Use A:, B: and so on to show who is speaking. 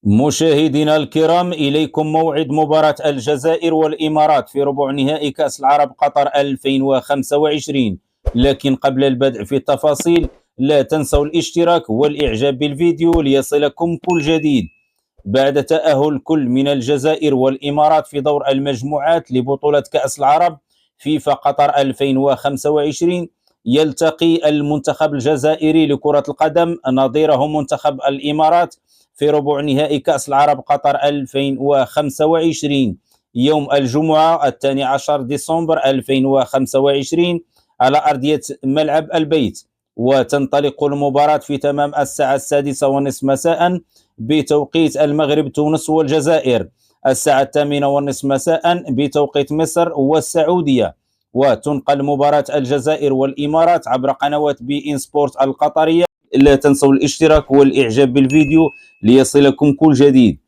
A: مشاهدينا الكرام، إليكم موعد مباراة الجزائر والإمارات في ربع نهائي كأس العرب قطر 2025. لكن قبل البدء في التفاصيل، لا تنسوا الاشتراك والإعجاب بالفيديو ليصلكم كل جديد. بعد تأهل كل من الجزائر والإمارات في دور المجموعات لبطولة كأس العرب فيفا قطر 2025، يلتقي المنتخب الجزائري لكرة القدم نظيره منتخب الإمارات في ربع نهائي كأس العرب قطر 2025 يوم الجمعة 12 ديسمبر 2025 على أرضية ملعب البيت. وتنطلق المباراة في تمام الساعة 6:30 مساء بتوقيت المغرب، تونس والجزائر، الساعة 8:30 مساء بتوقيت مصر والسعودية. وتنقل مباراة الجزائر والإمارات عبر قنوات بي إن سبورت القطرية. لا تنسوا الاشتراك والإعجاب بالفيديو ليصلكم كل جديد.